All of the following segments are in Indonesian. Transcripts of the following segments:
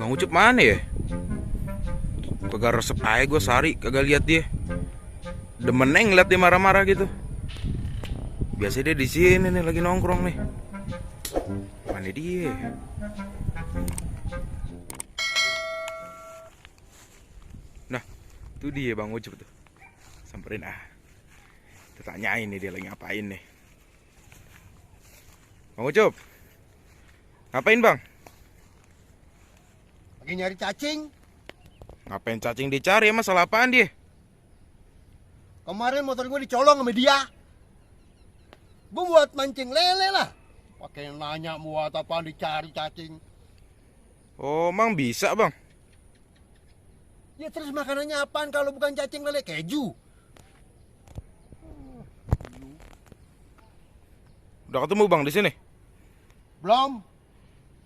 Bang Ucup mana ya? Kagak resep aja gue sehari kagak lihat dia. Demen ngeliat dia marah-marah gitu. Biasanya dia di sini nih lagi nongkrong nih. Mana dia? Nah, itu dia Bang Ucup tuh. Samperin ah. Kita tanyain nih dia lagi ngapain nih. Bang Ucup. Ngapain Bang? Lagi nyari cacing. Ngapain cacing dicari? Masalah apaan dia? Kemarin motor gue dicolong sama dia. Gue buat mancing lele lah. Pakai nanya buat apaan dicari cacing. Oh, Mang bisa Bang? Ya terus makanannya apaan kalau bukan cacing lele? Keju. Udah ketemu Bang di sini? Belum.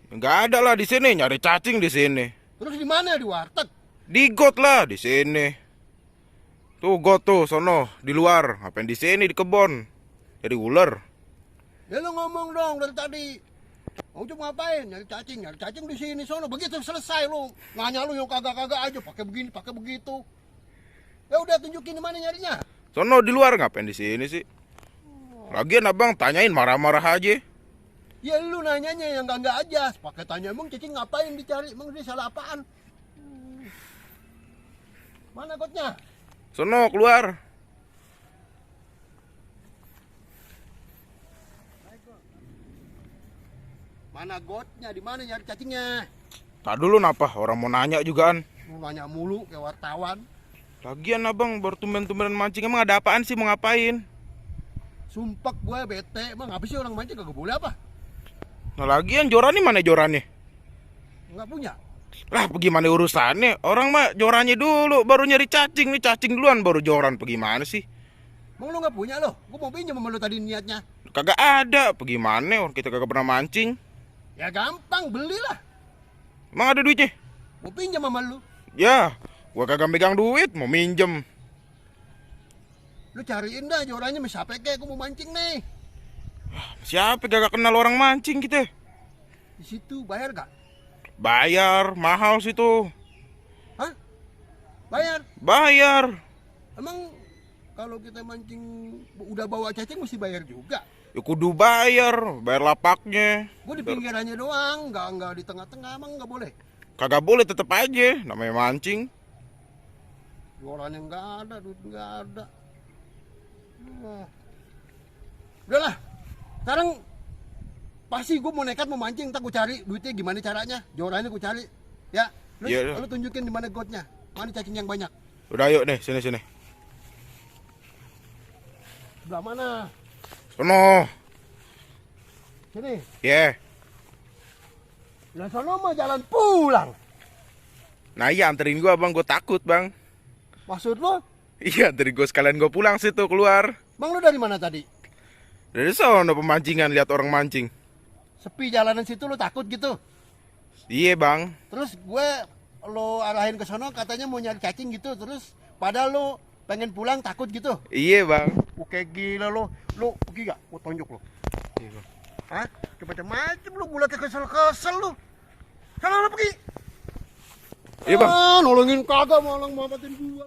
Enggak ada lah di sini, nyari cacing di sini. Terus di mana? Di warteg? Di got lah di sini. Tuh got tuh sono di luar. Ngapain di sini di kebon? Jadi ular. Ya lu ngomong dong dari tadi. Mau cuma ngapain? Nyari cacing di sini sono. Begitu selesai lu nanya lu yang kagak-kagak aja pakai begini, pakai begitu. Ya udah tunjukin di mana nyarinya. Sono di luar ngapain di sini sih? Lagian abang tanyain marah-marah aja. Ya lu nanyanya yang enggak aja. Pakai tanya emang cacing ngapain dicari? Emang dia salah apaan? Mana gotnya? Sono keluar. Mana gotnya? Di mana nyari cacingnya? Tak dulu napa orang mau nanya jugaan. Lu nanya mulu kayak wartawan. Lagian abang baru tumben-tumbenan mancing. Emang ada apaan sih mau ngapain? Sumpah gue bete. Emang apa sih orang mancing kagak boleh apa? Nah lagian Jorani mana Jorani? Enggak punya. Lah bagaimana urusannya? Orang mah Jorannya dulu baru nyari cacing. Nih cacing duluan baru Joran. Bagaimana sih? Emang lu enggak punya lo? Gue mau pinjam sama lu tadi niatnya. Kagak ada. Bagaimana orang kita kagak pernah mancing? Ya gampang, belilah. Emang ada duitnya? Mau pinjam sama lu. Ya, gua kagak megang duit, mau minjem. Lu cariin dah jorannya sama siapa kek, gue mau mancing nih. Siapa kagak kenal orang mancing kita? Di situ bayar gak? Bayar, mahal situ. Hah? Bayar? Bayar. Emang kalau kita mancing udah bawa cacing mesti bayar juga? Ya kudu bayar, bayar lapaknya. Gue di pinggirannya doang, nggak di tengah-tengah, emang nggak boleh? Kagak boleh tetep aja, namanya mancing. Jorannya nggak ada, duit nggak ada. Udahlah, sekarang pasti gue mau nekat mau mancing, ntar gue cari duitnya gimana caranya, jorannya gue cari, ya. Lu tunjukin di mana gotnya, mana cacing yang banyak. Udah yuk nih, sini. Sebelah mana? Sono. Sini. Ya. Lah sono mah jalan pulang. Nah iya anterin gua bang, gua takut bang. Maksud lu? Iya anterin gua sekalian gua pulang situ keluar. Bang lu dari mana tadi? Dari sono pemancingan, lihat orang mancing. Sepi jalanan situ lu takut gitu? Iya bang. Terus lo arahin ke sono katanya mau nyari cacing gitu, terus padahal lo pengen pulang takut gitu. Iya bang. Oke gila lo pergi gak? Mau tonjok lo. Iya bang. Hah? Macam-macam lo bulat kesel-kesel lo. Sana lo pergi. Iya bang. Nolongin kagak malah maafin gua.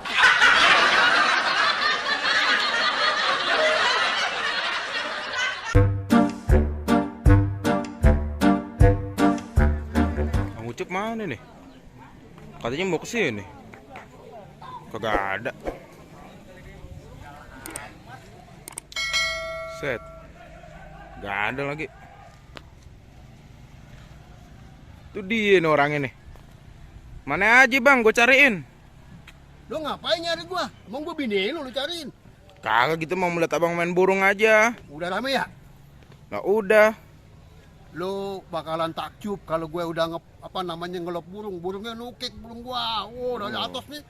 Bang Ucup mana nih? Katanya mau kesini. Kagak ada. Set. Gak ada lagi. Itu dia nih orangnya nih. Mana aja bang, gue cariin. Lo ngapain nyari gua? Emang gua bini lo cariin. Kagak gitu mau melihat abang main burung aja. Udah rame ya? Nah udah. Lo bakalan takjub kalau gue udah ngelop burungnya nukik burung gua. Dari atas nih.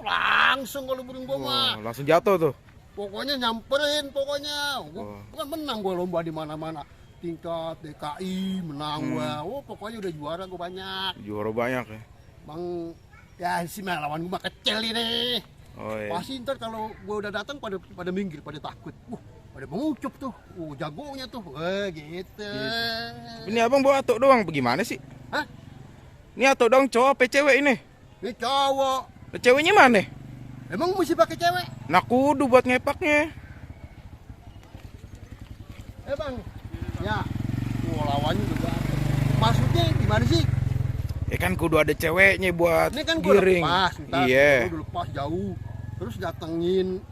Langsung kalau burung gua mah. Langsung jatuh tuh. Pokoknya nyamperin pokoknya. Gua menang gua lomba di mana-mana. Tingkat DKI menang gua. Pokoknya udah juara gua banyak. Juara banyak ya. Bang ya sih mah lawan gua mah kecil ini. Oh iya. Pasti ntar kalau gua udah datang pada minggir, pada takut. Pada mengucup tuh. Jagonya tuh. Gitu. Ini abang bawa atok doang, bagaimana sih? Hah? Ini atau dong cowok apa cewek ini? Ini cowok. Lah, ceweknya mana? Emang mesti pakai cewek? Nah kudu buat ngepaknya. Bang. Ya. Lawannya juga. Maksudnya gimana sih? Ya kan kudu ada ceweknya buat Ini kan gue giring. lepas, ntar Iya. gue udah lepas jauh, terus datengin.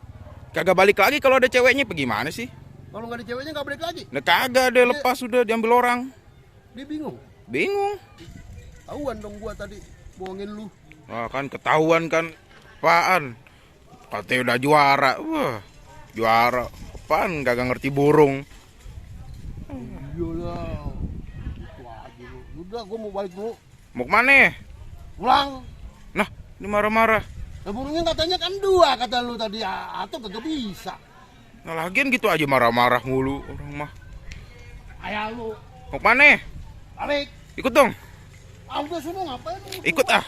Kagak balik lagi kalau ada ceweknya, bagaimana sih? Kalau nggak ada ceweknya nggak balik lagi. Nah kagak ada, lepas sudah diambil orang. Dia bingung. Bingung. Tahuan dong gua tadi bohongin lu. Wah kan ketahuan kan. Apaan? Katanya udah juara. Wah, juara. Apaan? Kagak ngerti burung. Iyalah. Itu aja lu. Udah gua mau balik dulu. Mau kemana? Pulang. Nah, ini marah-marah. Nah, burungnya katanya kan 2 kata lu tadi, atau kagak bisa. Nah lagian gitu aja marah-marah mulu orang mah. Ayah lu Mau kemana? balik. Ikut dong. Ah udah suruh ngapain lu? Ikut ah.